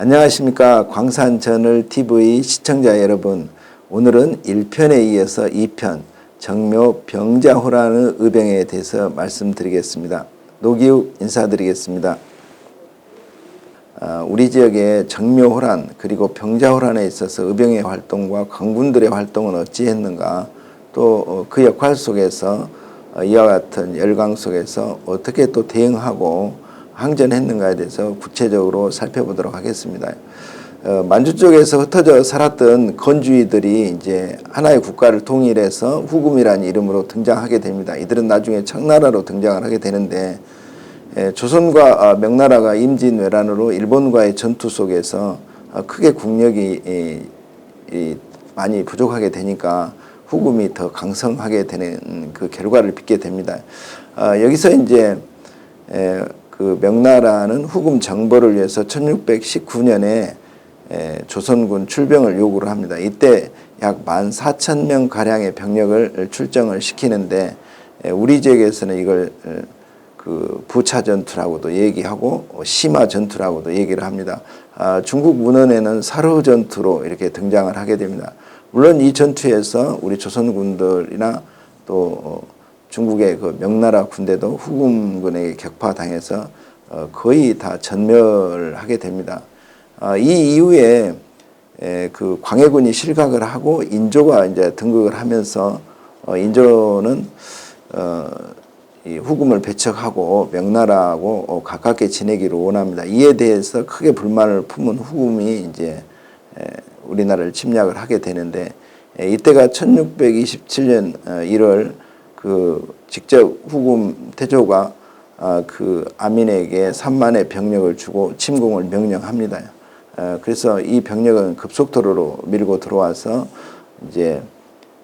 안녕하십니까. 광산저널TV 시청자 여러분, 오늘은 1편에 이어서 2편 정묘 병자호란의 의병에 대해서 말씀드리겠습니다. 노기욱 인사드리겠습니다. 우리 지역의 정묘호란 그리고 병자호란에 있어서 의병의 활동과 관군들의 활동은 어찌했는가, 또 그 역할 속에서 이와 같은 열강 속에서 어떻게 또 대응하고 항전했는가에 대해서 구체적으로 살펴보도록 하겠습니다. 만주 쪽에서 흩어져 살았던 건주의들이 이제 하나의 국가를 통일해서 후금이라는 이름으로 등장하게 됩니다. 이들은 나중에 청나라로 등장을 하게 되는데, 조선과 명나라가 임진왜란으로 일본과의 전투 속에서 크게 국력이 많이 부족하게 되니까 후금이 더 강성하게 되는 그 결과를 빚게 됩니다. 여기서 이제 그 명나라는 후금 정벌을 위해서 1619년에 조선군 출병을 요구를 합니다. 이때 약 14,000명 가량의 병력을 출정을 시키는데, 우리 지역에서는 이걸 그 부차 전투라고도 얘기하고 심화 전투라고도 얘기를 합니다. 중국 문헌에는 사르 전투로 이렇게 등장을 하게 됩니다. 물론 이 전투에서 우리 조선군들이나 또 중국의 그 명나라 군대도 후금군에게 격파당해서 거의 다 전멸하게 됩니다. 이 이후에 그 광해군이 실각을 하고 인조가 이제 등극을 하면서 인조는 이 후금을 배척하고 명나라하고 가깝게 지내기를 원합니다. 이에 대해서 크게 불만을 품은 후금이 이제 우리나라를 침략을 하게 되는데, 이때가 1627년 1월 그 직접 후금 태조가 그 아민에게 3만의 병력을 주고 침공을 명령합니다. 그래서 이 병력은 급속도로로 밀고 들어와서 이제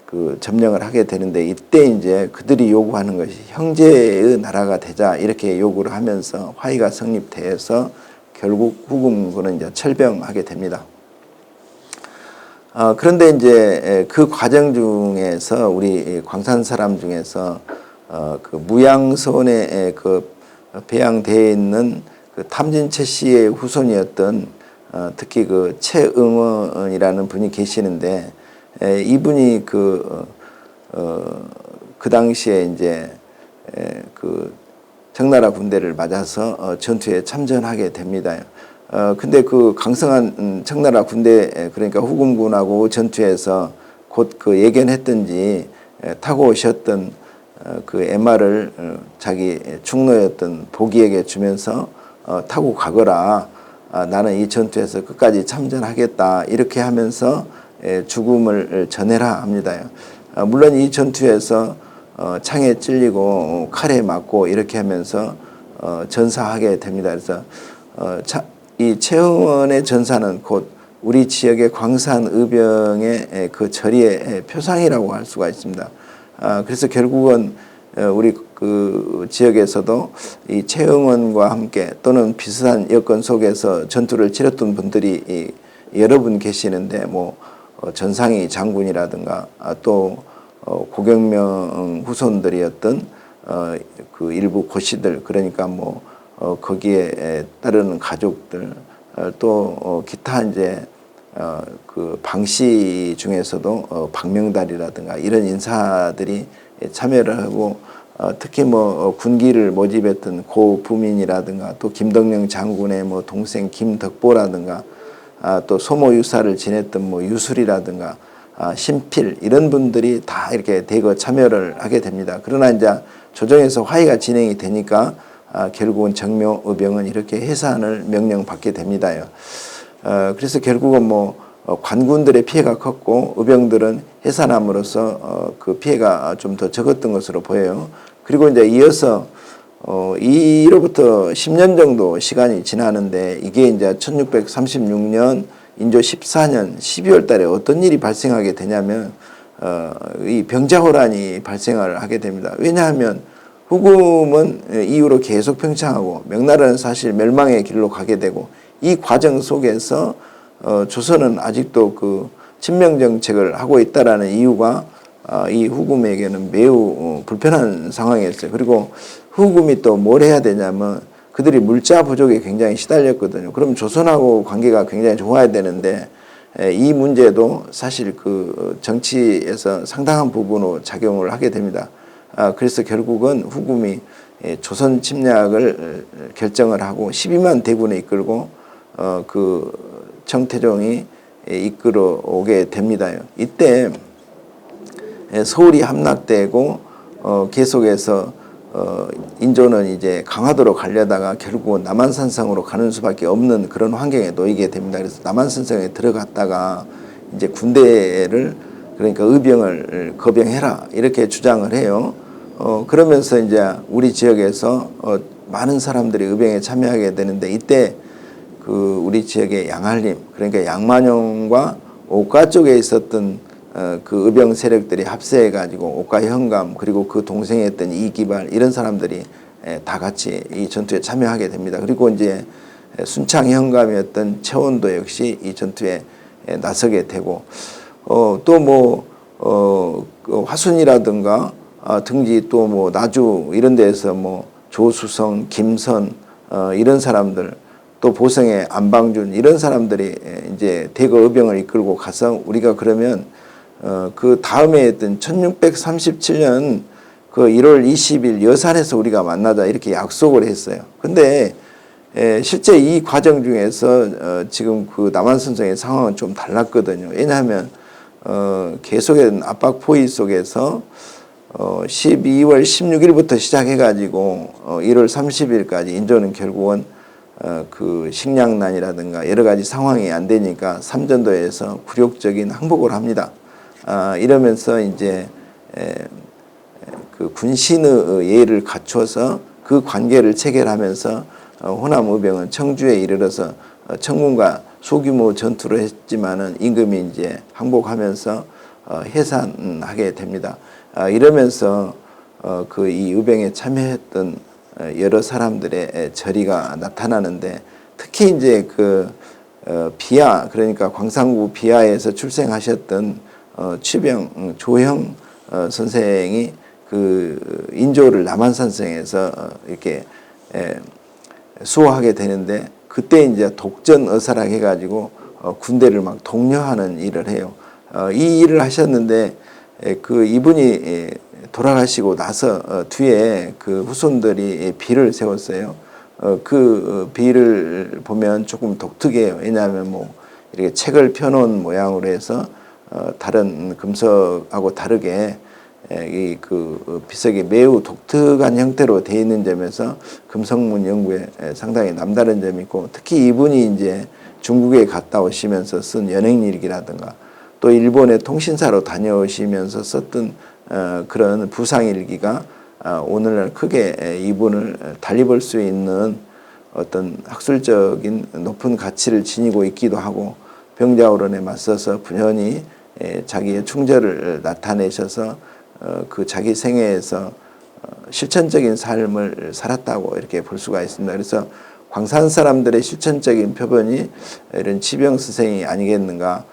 그 점령을 하게 되는데, 이때 이제 그들이 요구하는 것이 형제의 나라가 되자 이렇게 요구를 하면서 화의가 성립돼서 결국 후금군은 이제 철병하게 됩니다. 그런데 이제 그 과정 중에서 우리 광산 사람 중에서 그 무양선에 그 배양되어 있는 그 탐진 최 씨의 후손이었던 특히 그 최응원이라는 분이 계시는데, 이분이 그 당시에 이제 그 청나라 군대를 맞아서 전투에 참전하게 됩니다. 근데 그 강성한 청나라 군대, 그러니까 후금군하고 전투에서 곧 그 예견했던지 타고 오셨던 그 MR을 자기 충노였던 보기에게 주면서 타고 가거라, 나는 이 전투에서 끝까지 참전하겠다, 이렇게 하면서 죽음을 전해라 합니다. 물론 이 전투에서 창에 찔리고 칼에 맞고 이렇게 하면서 전사하게 됩니다. 그래서 이 최응원의 전사는 곧 우리 지역의 광산의병의 그 절의의 표상이라고 할 수가 있습니다. 그래서 결국은 우리 그 지역에서도 이 최응원과 함께 또는 비슷한 여건 속에서 전투를 치렀던 분들이 여러 분 계시는데, 뭐 전상희 장군이라든가 또 고경명 후손들이었던 그 일부 고씨들, 그러니까 뭐 거기에 따르는 가족들, 또 기타 이제 그 방씨 중에서도 박명달이라든가 이런 인사들이 참여를 하고, 특히 뭐 군기를 모집했던 고부민이라든가 또 김덕령 장군의 뭐 동생 김덕보라든가 또 소모유사를 지냈던 뭐 유술이라든가 신필, 이런 분들이 다 이렇게 대거 참여를 하게 됩니다. 그러나 이제 조정에서 화의가 진행이 되니까 결국은 정묘의병은 이렇게 해산을 명령받게 됩니다. 그래서 결국은 뭐 관군들의 피해가 컸고 의병들은 해산함으로써 그 피해가 좀 더 적었던 것으로 보여요. 그리고 이제 이어서 이로부터 10년 정도 시간이 지나는데, 이게 이제 1636년 인조 14년 12월 달에 어떤 일이 발생하게 되냐면 이 병자호란이 발생을 하게 됩니다. 왜냐하면 후금은 이후로 계속 팽창하고 명나라는 사실 멸망의 길로 가게 되고, 이 과정 속에서 조선은 아직도 그 친명 정책을 하고 있다라는 이유가 이 후금에게는 매우 불편한 상황이었어요. 그리고 후금이 또 뭘 해야 되냐면 그들이 물자 부족에 굉장히 시달렸거든요. 그럼 조선하고 관계가 굉장히 좋아야 되는데 이 문제도 사실 그 정치에서 상당한 부분으로 작용을 하게 됩니다. 그래서 결국은 후금이 조선 침략을 결정을 하고 12만 대군을 이끌고 그 청태종이 이끌어 오게 됩니다. 이때 서울이 함락되고 계속해서 인조는 이제 강화도로 가려다가 결국은 남한산성으로 가는 수밖에 없는 그런 환경에 놓이게 됩니다. 그래서 남한산성에 들어갔다가 이제 군대를 그러니까 의병을 거병해라 이렇게 주장을 해요. 그러면서 이제 우리 지역에서 많은 사람들이 의병에 참여하게 되는데 이때 그 우리 지역의 양할림 그러니까 양만용과 옥가 쪽에 있었던 그 의병 세력들이 합세해 가지고 옥가 현감 그리고 그 동생이었던 이기발 이런 사람들이 다 같이 이 전투에 참여하게 됩니다. 그리고 이제 순창 현감이었던 최원도 역시 이 전투에 나서게 되고 또 뭐 그 화순이라든가 등지 또 뭐 나주 이런 데에서 뭐 조수성, 김선 이런 사람들 또 보성의 안방준 이런 사람들이 이제 대거 의병을 이끌고 가서 우리가 그러면 그 다음에 했던 1637년 그 1월 20일 여산에서 우리가 만나자 이렇게 약속을 했어요. 근데 실제 이 과정 중에서 지금 그 남한산성의 상황은 좀 달랐거든요. 왜냐하면 계속된 압박 포위 속에서 12월 16일부터 시작해가지고 1월 30일까지 인조는 결국은 그 식량난이라든가 여러 가지 상황이 안 되니까 삼전도에서 굴욕적인 항복을 합니다. 이러면서 이제 그 군신의 예를 갖춰서 그 관계를 체결하면서 호남 의병은 청주에 이르러서 청군과 소규모 전투를 했지만은 임금이 이제 항복하면서 해산하게 됩니다. 이러면서 그 이 의병에 참여했던 여러 사람들의 절의가 나타나는데 특히 이제 그 비하 그러니까 광산구 비하에서 출생하셨던 취병 조형 선생이 그 인조를 남한산성에서 이렇게 수호하게 되는데 그때 이제 독전의사라 해가지고 군대를 막 독려하는 일을 해요. 이 일을 하셨는데 그 이분이 돌아가시고 나서 뒤에 그 후손들이 비를 세웠어요. 그 비를 보면 조금 독특해요. 왜냐하면 뭐 이렇게 책을 펴놓은 모양으로 해서 다른 금석하고 다르게 이 그 비석이 매우 독특한 형태로 되어 있는 점에서 금석문 연구에 상당히 남다른 점이 있고 특히 이분이 이제 중국에 갔다 오시면서 쓴 연행일기라든가 또 일본의 통신사로 다녀오시면서 썼던 그런 부상일기가 오늘날 크게 이분을 달리볼 수 있는 어떤 학술적인 높은 가치를 지니고 있기도 하고 병자호론에 맞서서 분연히 자기의 충절을 나타내셔서 그 자기 생애에서 실천적인 삶을 살았다고 이렇게 볼 수가 있습니다. 그래서 광산 사람들의 실천적인 표본이 이런 치병 스승이 아니겠는가.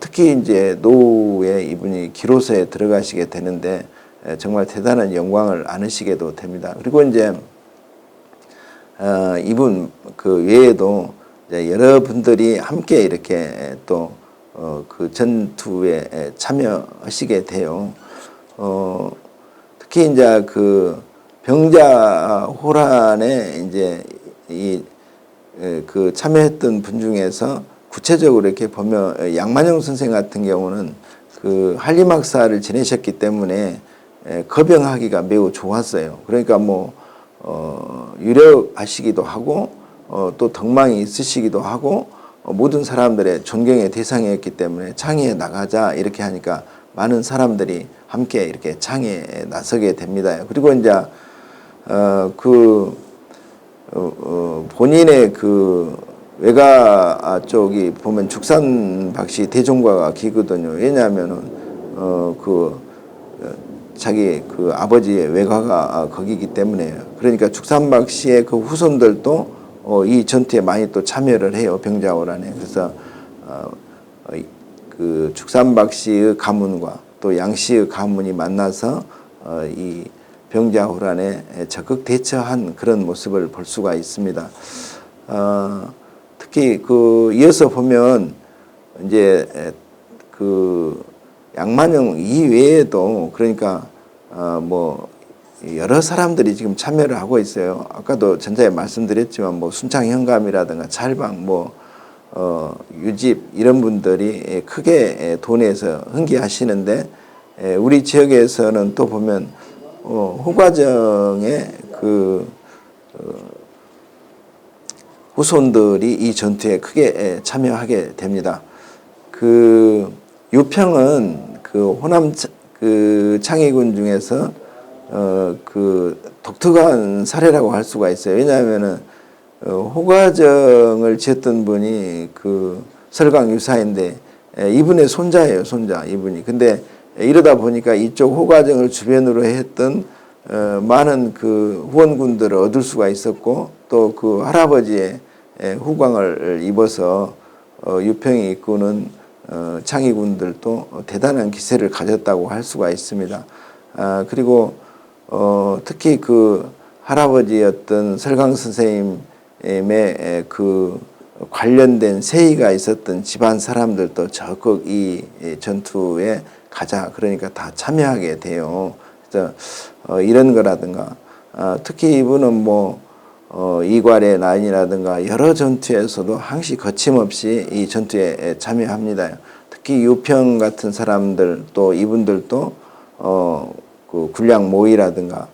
특히 이제 노후에 이분이 기로서에 들어가시게 되는데 정말 대단한 영광을 안으시게도 됩니다. 그리고 이제 이분 그 외에도 이제 여러분들이 함께 이렇게 또 그 전투에 참여하시게 돼요. 특히 이제 그 병자 호란에 이제 그 참여했던 분 중에서 구체적으로 이렇게 보면 양만용 선생 같은 경우는 그 한림학사를 지내셨기 때문에 거병하기가 매우 좋았어요. 그러니까 뭐 유력하시기도 하고 또 덕망이 있으시기도 하고 모든 사람들의 존경의 대상이었기 때문에 창의에 나가자 이렇게 하니까 많은 사람들이 함께 이렇게 창의에 나서게 됩니다. 그리고 이제 본인의 그 외가 쪽이 보면 죽산박씨 대종과가 기거든요. 왜냐하면은 자기 그 아버지의 외가가 거기기 때문에 그러니까 죽산박씨의 그 후손들도 이 전투에 많이 또 참여를 해요. 병자호란에. 그래서 그 죽산박씨의 가문과 또 양씨의 가문이 만나서 이 병자호란에 적극 대처한 그런 모습을 볼 수가 있습니다. 특히 이어서 보면 이제 그 양만영 이외에도 그러니까 뭐 여러 사람들이 지금 참여를 하고 있어요. 아까도 전자에 말씀드렸지만 뭐 순창현감이라든가 찰방 유집 이런 분들이 크게 돈에서 흥기하시는데 우리 지역에서는 또 보면 호과정의 후손들이 이 전투에 크게 참여하게 됩니다. 유평은 호남 창의군 중에서 독특한 사례라고 할 수가 있어요. 왜냐하면은 호과정을 지었던 분이 설강 유사인데 이분의 손자예요, 손자 이분이. 근데 이러다 보니까 이쪽 호과정을 주변으로 했던 많은 후원군들을 얻을 수가 있었고 또 할아버지의 후광을 입어서 유평이 이끄는 창의군들도 대단한 기세를 가졌다고 할 수가 있습니다. 그리고 특히 할아버지였던 설강 선생님의 관련된 세의가 있었던 집안 사람들도 적극 이 전투에 그러니까 다 참여하게 돼요. 그래서 이런 거라든가 특히 이분은 이괄의 난이라든가 여러 전투에서도 항시 거침없이 이 전투에 참여합니다. 특히 유평 같은 사람들 또 이분들도 군량 모의라든가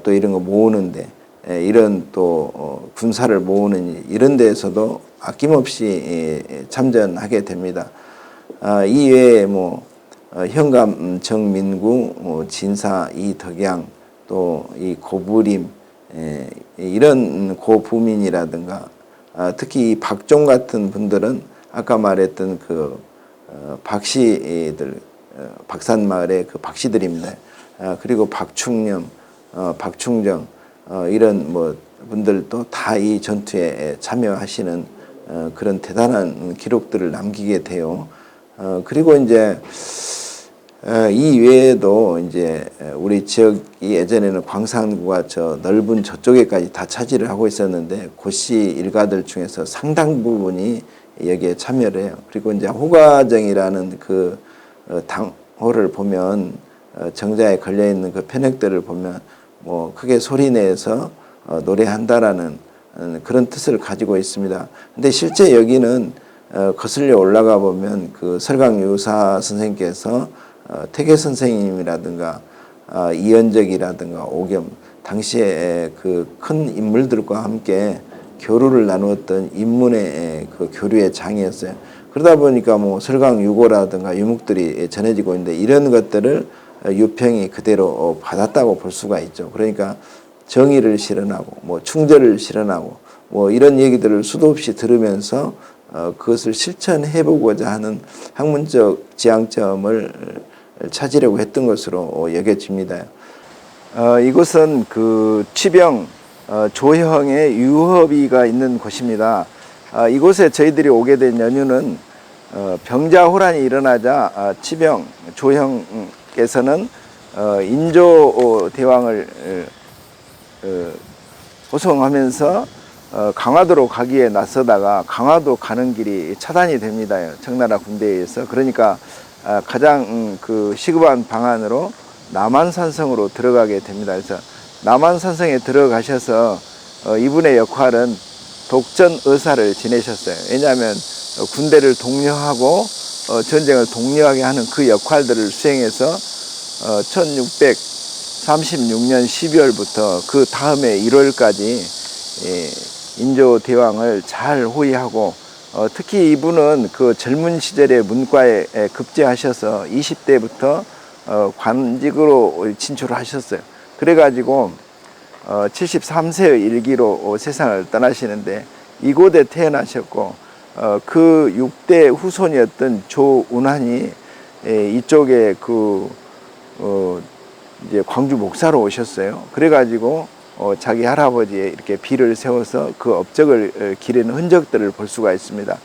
또 이런 거 모으는데 이런 또 군사를 모으는 이런 데에서도 아낌없이 참전하게 됩니다. 이외에 현감 정민구, 진사 이덕양 또 이 고부림 이런 고부민이라든가 특히 이 박종 같은 분들은 아까 말했던 박씨들 박산마을의 박씨들입니다. 그리고 박충념, 박충정 이런 분들도 다 이 전투에 참여하시는 그런 대단한 기록들을 남기게 돼요. 그리고 이제 이 외에도 이제 우리 지역이 예전에는 광산구가 넓은 저쪽에까지 다 차지를 하고 있었는데 고씨 일가들 중에서 상당 부분이 여기에 참여를 해요. 그리고 이제 호과정이라는 당호를 보면 정자에 걸려 있는 편액들을 보면 크게 소리내서 노래한다라는 그런 뜻을 가지고 있습니다. 근데 실제 여기는 거슬려 올라가 보면 설강 유사 선생님께서 태계 선생님이라든가 이연적이라든가 오겸 당시에 큰 인물들과 함께 교류를 나누었던 인문의 교류의 장이었어요. 그러다 보니까 설강 유고라든가 유목들이 전해지고 있는데 이런 것들을 유평이 그대로 받았다고 볼 수가 있죠. 그러니까 정의를 실현하고 충절을 실현하고 이런 얘기들을 수도 없이 들으면서 그것을 실천해보고자 하는 학문적 지향점을 찾으려고 했던 것으로 여겨집니다. 이곳은 취병 조형의 유허비가 있는 곳입니다. 이곳에 저희들이 오게 된 연유는 병자호란이 일어나자 취병 조형께서는 인조 대왕을 호송하면서 강화도로 가기에 나서다가 강화도 가는 길이 차단이 됩니다. 청나라 군대에 의해서. 그러니까 가장 시급한 방안으로 남한산성으로 들어가게 됩니다. 그래서 남한산성에 들어가셔서 이분의 역할은 독전의사를 지내셨어요. 왜냐하면 군대를 독려하고 전쟁을 독려하게 하는 그 역할들을 수행해서 1636년 12월부터 그 다음에 1월까지 인조 대왕을 잘 호위하고 특히 이분은 젊은 시절에 문과에 급제하셔서 20대부터 관직으로 진출을 하셨어요. 그래가지고 73세의 일기로 세상을 떠나시는데 이곳에 태어나셨고 그 6대 후손이었던 조운환이 이쪽에 이제 광주 목사로 오셨어요. 그래가지고 자기 할아버지의 이렇게 비를 세워서 그 업적을 기리는 흔적들을 볼 수가 있습니다.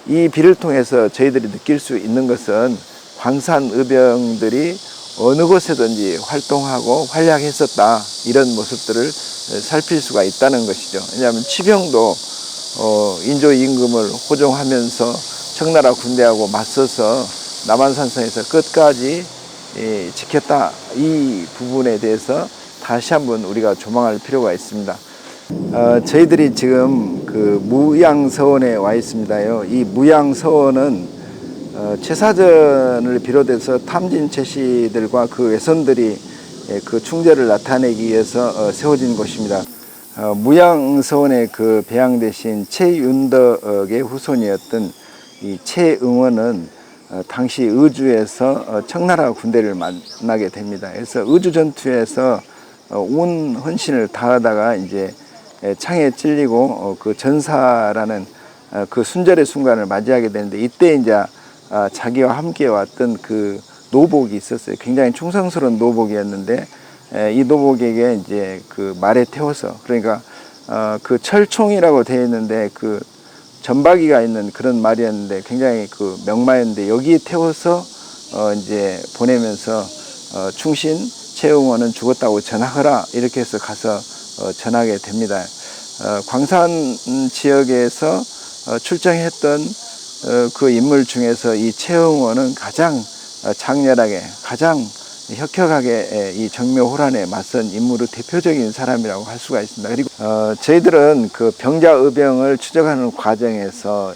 이 비를 통해서 저희들이 느낄 수 있는 것은 광산 의병들이 어느 곳에든지 활동하고 활약했었다, 이런 모습들을 살필 수가 있다는 것이죠. 왜냐하면 치병도 인조 임금을 호종하면서 청나라 군대하고 맞서서 남한산성에서 끝까지 지켰다, 이 부분에 대해서 다시 한번 우리가 조망할 필요가 있습니다. 저희들이 지금 그 무양서원에 와 있습니다요. 이 무양서원은 최사전을 비롯해서 탐진 최씨들과 그 외손들이 그 충절을 나타내기 위해서 세워진 곳입니다. 무양서원에 그 배양되신 최윤덕의 후손이었던 이 최응원은 당시 의주에서 청나라 군대를 만나게 됩니다. 그래서 의주 전투에서 온 헌신을 다하다가 이제 창에 찔리고 그 전사라는 그 순절의 순간을 맞이하게 되는데, 이때 이제 자기와 함께 왔던 그 노복이 있었어요. 굉장히 충성스러운 노복이었는데, 이 노복에게 이제 그 말에 태워서, 그러니까 그 철총이라고 되어 있는데 그 전박이가 있는 그런 말이었는데 굉장히 그 명마였는데, 여기에 태워서 이제 보내면서 충신 최응원은 죽었다고 전하거라, 이렇게 해서 가서 전하게 됩니다. 광산 지역에서 출정했던 그 인물 중에서 이 최응원은 가장 장렬하게, 가장 혁혁하게 이 정묘호란에 맞선 인물의 대표적인 사람이라고 할 수가 있습니다. 그리고 저희들은 그 병자의병을 추적하는 과정에서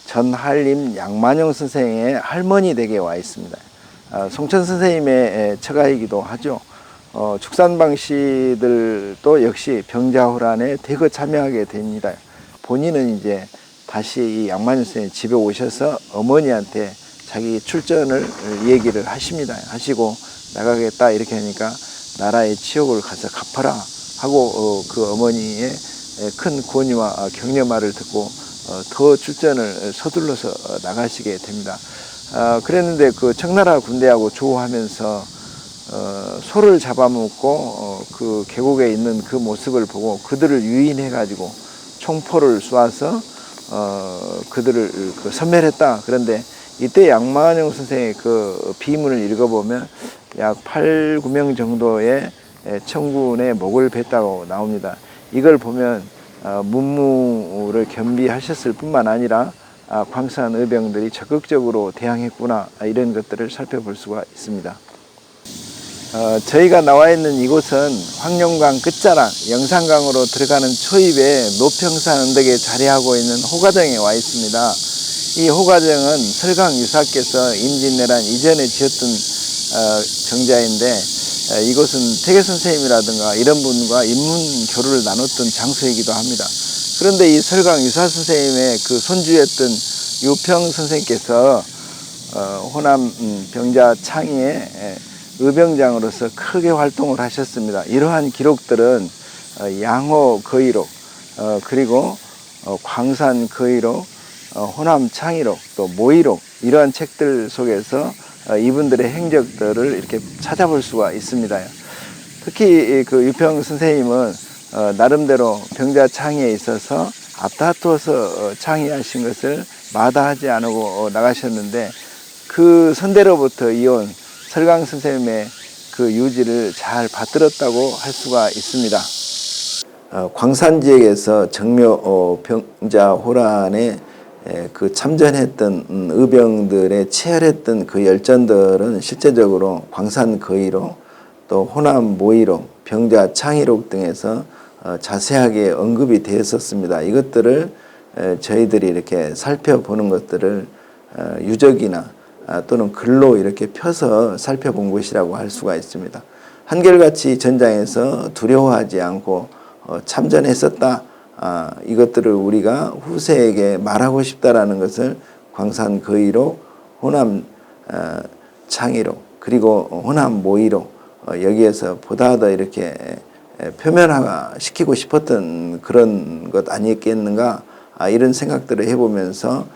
전한림 양만용 선생의 할머니 댁에 와 있습니다. 송천 선생님의 처가이기도 하죠. 죽산방 씨들도 역시 병자호란에 대거 참여하게 됩니다. 본인은 이제 다시 이 양만용 선생님 집에 오셔서 어머니한테 자기 출전을 얘기를 하시고 나가겠다 이렇게 하니까 나라의 치욕을 가서 갚아라 하고 그 어머니의 큰 권유와 격려 말을 듣고 더 출전을 서둘러서 나가시게 됩니다. 그랬는데 그 청나라 군대하고 조우하면서 소를 잡아먹고 그 계곡에 있는 그 모습을 보고 그들을 유인해 가지고 총포를 쏘아서 그들을 그 섬멸했다. 그런데 이때 양만용 선생의 그 비문을 읽어보면 약 8, 9명 정도의 청군의 목을 뱄다고 나옵니다. 이걸 보면 문무를 겸비하셨을 뿐만 아니라 광산 의병들이 적극적으로 대항했구나, 이런 것들을 살펴볼 수가 있습니다. 저희가 나와 있는 이곳은 황룡강 끝자락 영산강으로 들어가는 초입에 노평산 언덕에 자리하고 있는 호가정에 와 있습니다. 이 호가정은 설강 유사께서 임진왜란 이전에 지었던 정자인데, 이곳은 태계 선생님이라든가 이런 분과 인문 교류를 나눴던 장소이기도 합니다. 그런데 이 설강 유사 선생님의 그 손주였던 유평 선생께서 호남 병자 창의의 의병장으로서 크게 활동을 하셨습니다. 이러한 기록들은 양호 거의록, 그리고 광산 거의록, 호남 창의록, 또 모의록, 이러한 책들 속에서 이분들의 행적들을 이렇게 찾아볼 수가 있습니다. 특히 그 유평 선생님은 나름대로 병자 창의에 있어서 앞다투어서 창의하신 것을 마다하지 않고 나가셨는데, 그 선대로부터 이온 설강 선생님의 그 유지를 잘 받들었다고 할 수가 있습니다. 광산 지역에서 정묘 병자 호란에 그 참전했던 의병들의 치열했던 그 열전들은 실제적으로 광산 거의록, 또 호남 모의록, 병자 창의록 등에서 자세하게 언급이 되었었습니다. 이것들을 저희들이 이렇게 살펴보는 것들을 유적이나 또는 글로 이렇게 펴서 살펴본 것이라고 할 수가 있습니다. 한결같이 전장에서 두려워하지 않고 참전했었다, 이것들을 우리가 후세에게 말하고 싶다라는 것을 광산 거의록, 호남 창의록, 그리고 호남 모의록, 여기에서 보다 더 이렇게 표면화시키고 싶었던 그런 것 아니겠는가, 이런 생각들을 해보면서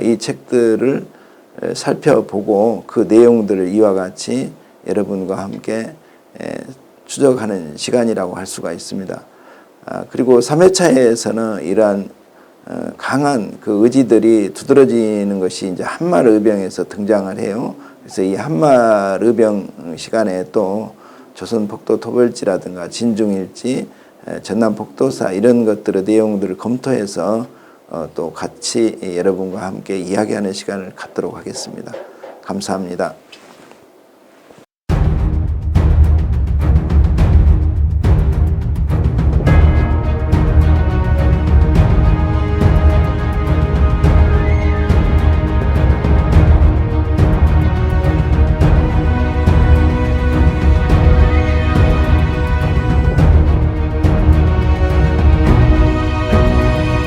이 책들을 살펴보고 그 내용들을 이와 같이 여러분과 함께 추적하는 시간이라고 할 수가 있습니다. 그리고 3회차에서는 이러한 강한 그 의지들이 두드러지는 것이 이제 한말 의병에서 등장을 해요. 그래서 이 한마르병 시간에 또 조선 폭도 토벌지라든가 진중일지, 전남 폭도사 이런 것들의 내용들을 검토해서 또 같이 여러분과 함께 이야기하는 시간을 갖도록 하겠습니다. 감사합니다.